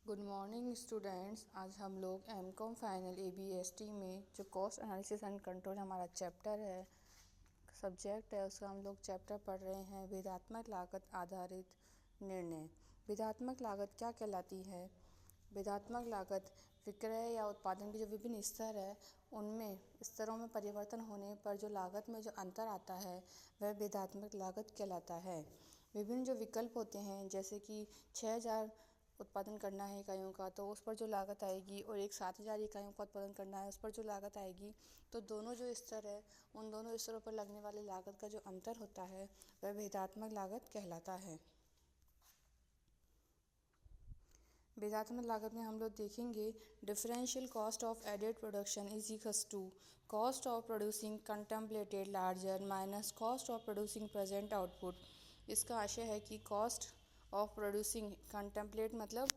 Good morning students. आज हम लोग एमकॉम फाइनल एबीएसटी में जो कॉस्ट एनालिसिस एंड कंट्रोल हमारा चैप्टर है, सब्जेक्ट है, उसका हम लोग चैप्टर पढ़ रहे हैं विधात्मक लागत आधारित निर्णय। विधात्मक लागत क्या कहलाती है? विधात्मक लागत विक्रय या उत्पादन के जो विभिन्न स्तर है उनमें स्तरों में परिवर्तन होने पर जो लागत में जो अंतर आता है वह विधात्मक लागत कहलाता है। विभिन्न जो विकल्प होते हैं, जैसे कि 6000 उत्पादन करना है इकाइयों का तो उस पर जो लागत आएगी, और एक 7000 इकाइयों का उत्पादन करना है उस पर जो लागत आएगी, तो दोनों जो स्तर है उन दोनों स्तरों पर लगने वाले लागत का जो अंतर होता है वह विधात्मक लागत कहलाता है। विधात्मक लागत में हम लोग देखेंगे differential cost of added production is equals to cost of producing contemplated larger minus cost of producing present output. इसका आशय है कि कॉस्ट ऑफ प्रोड्यूसिंग कंटेम्पलेट मतलब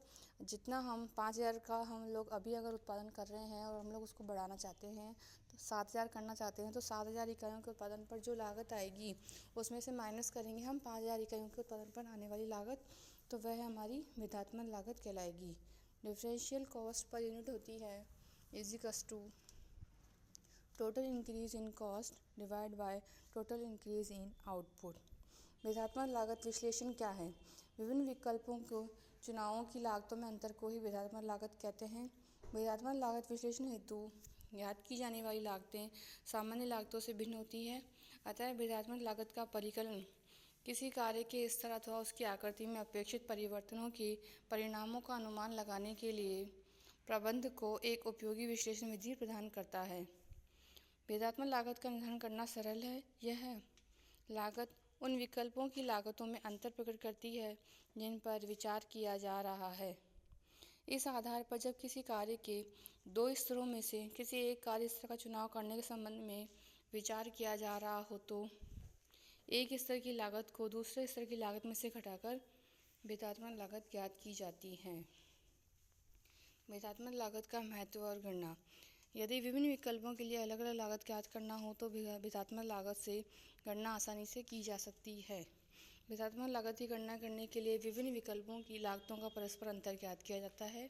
जितना हम 5000 का हम लोग अभी अगर उत्पादन कर रहे हैं और हम लोग उसको बढ़ाना चाहते हैं तो 7000 करना चाहते हैं, तो 7000 इकाइयों के उत्पादन पर जो लागत आएगी उसमें से माइनस करेंगे हम 5000 इकाइयों के उत्पादन पर आने वाली लागत, तो वह हमारी विधात्मक लागत कहलाएगी। डिफरेंशियल कॉस्ट पर यूनिट होती है is equals to total increase in cost divide by total increase in output. विधात्मक लागत विश्लेषण क्या है? विभिन्न विकल्पों को चुनावों की लागतों में अंतर को ही विधात्मक लागत कहते हैं। विधात्मक लागत विश्लेषण हेतु ज्ञात की जाने वाली लागतें सामान्य लागतों से भिन्न होती है। अतः विधात्मक लागत का परिकलन किसी कार्य के स्तर अथवा उसकी आकृति में अपेक्षित परिवर्तनों के परिणामों का अनुमान लगाने के लिए प्रबंध को एक उपयोगी विश्लेषण विधि प्रदान करता है। विधात्मक लागत का निर्धारण करना सरल है। यह लागत उन विकल्पों की लागतों में अंतर प्रकट करती है जिन पर विचार किया जा रहा है। इस आधार पर जब किसी कार्य के दो स्तरों में से किसी एक कार्य स्तर का चुनाव करने के संबंध में विचार किया जा रहा हो तो एक स्तर की लागत को दूसरे स्तर की लागत में से घटाकर विधात्मक लागत ज्ञात की जाती है। विधात्मक लागत का महत्व और गणना। यदि विभिन्न विकल्पों के लिए अलग अलग लागत ज्ञात करना हो तो विधात्मक लागत से गणना आसानी से की जा सकती है। विधात्मक लागत की गणना करने के लिए विभिन्न विकल्पों की लागतों का परस्पर अंतर ज्ञात किया जाता है।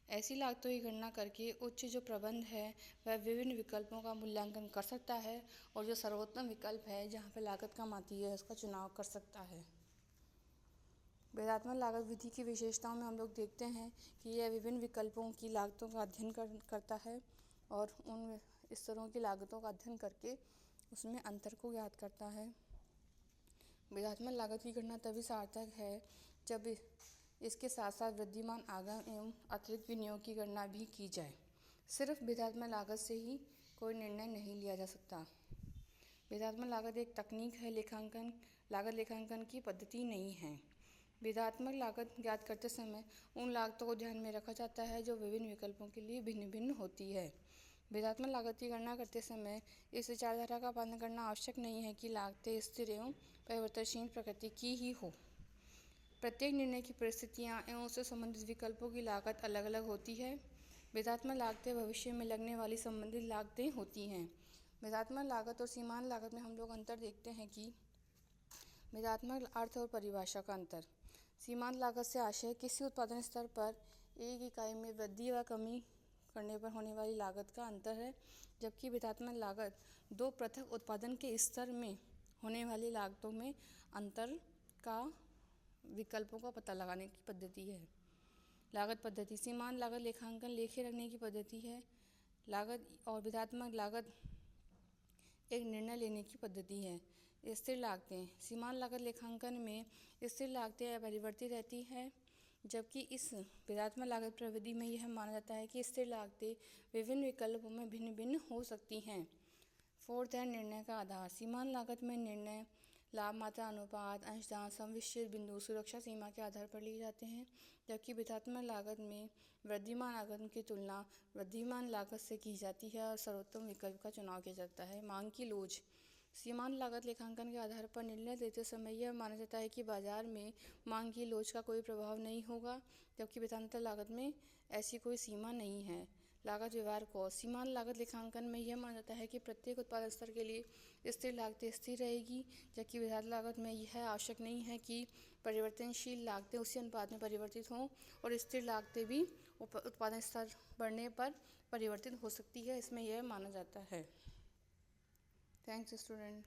ऐसी लागतों की गणना करके उच्च जो प्रबंध है वह विभिन्न विकल्पों का मूल्यांकन कर सकता है और जो सर्वोत्तम विकल्प है जहाँ पर लागत कम आती है उसका चुनाव कर सकता है। विधात्मक लागत विधि की विशेषताओं में हम लोग देखते हैं कि यह विभिन्न विकल्पों की लागतों का अध्ययन करता है और उन स्तरों की लागतों का अध्ययन करके उसमें अंतर को ज्ञात करता है। विधात्मक लागत की गणना तभी सार्थक है जब इसके साथ साथ वृद्धिमान आगम एवं अतिरिक्त विनियोग की गणना भी की जाए। सिर्फ विधात्मक लागत से ही कोई निर्णय नहीं लिया जा सकता। विधात्मक लागत एक तकनीक है, लागत लेखांकन की पद्धति नहीं है। विधात्मक लागत ज्ञात करते समय उन लागतों को ध्यान में रखा जाता है जो विभिन्न विकल्पों के लिए भिन्न भिन्न होती है। विधात्मक लागत की गणना करते समय इस विचारधारा का पालन करना आवश्यक नहीं है कि लागतें स्थिर एवं परिवर्तनशील प्रकृति की ही हो। प्रत्येक निर्णय की परिस्थितियाँ एवं उससे संबंधित विकल्पों की लागत अलग अलग होती है। विधात्मक लागतें भविष्य में लगने वाली संबंधित लागतें होती हैं। विधात्मक लागत और सीमांत लागत में हम लोग अंतर देखते हैं कि विधात्मक अर्थ और परिभाषा का अंतर। सीमांत लागत से आशय किसी उत्पादन स्तर पर एक इकाई में वृद्धि व कमी करने पर होने वाली लागत का अंतर है, जबकि विधात्मक लागत दो पृथक उत्पादन के स्तर में होने वाली लागतों में अंतर का विकल्पों का पता लगाने की पद्धति है। लागत पद्धति। सीमांत लागत लेखांकन लेखे रखने की पद्धति है। लागत और विधात्मक लागत एक निर्णय लेने की पद्धति है। स्थिर लागतें। सीमांत लागत लेखांकन में स्थिर लागतें अपरिवर्तित रहती है, जबकि इस विधात्मक लागत प्रविधि में यह माना जाता है कि स्थिर लागतें विभिन्न विकल्पों में भिन्न भिन्न हो सकती हैं। फोर्थ है निर्णय का आधार। सीमांत लागत में निर्णय लाभ मात्रा अनुपात अंशदान समविच्छेद बिंदु सुरक्षा सीमा के आधार पर लिए जाते हैं, जबकि विधात्मक लागत में वृद्धिमान आगत की तुलना वृद्धिमान लागत से की जाती है और सर्वोत्तम विकल्प का चुनाव किया जाता है। मांग की लोच। सीमांत लागत लेखांकन के आधार पर निर्णय लेते समय यह माना जाता है कि बाजार में मांग की लोच का कोई प्रभाव नहीं होगा, जबकि विधात्मक लागत में ऐसी कोई सीमा नहीं है। लागत व्यवहार को सीमांत लागत लेखांकन में यह माना जाता है कि प्रत्येक उत्पादन स्तर के लिए स्थिर लागतें स्थिर रहेगी, जबकि विधायक लागत में यह आवश्यक नहीं है कि परिवर्तनशील लागतें उसी अनुपात में परिवर्तित हों और स्थिर लागतें भी उत्पादन स्तर बढ़ने पर परिवर्तित हो सकती है, इसमें यह माना जाता है। Thanks student.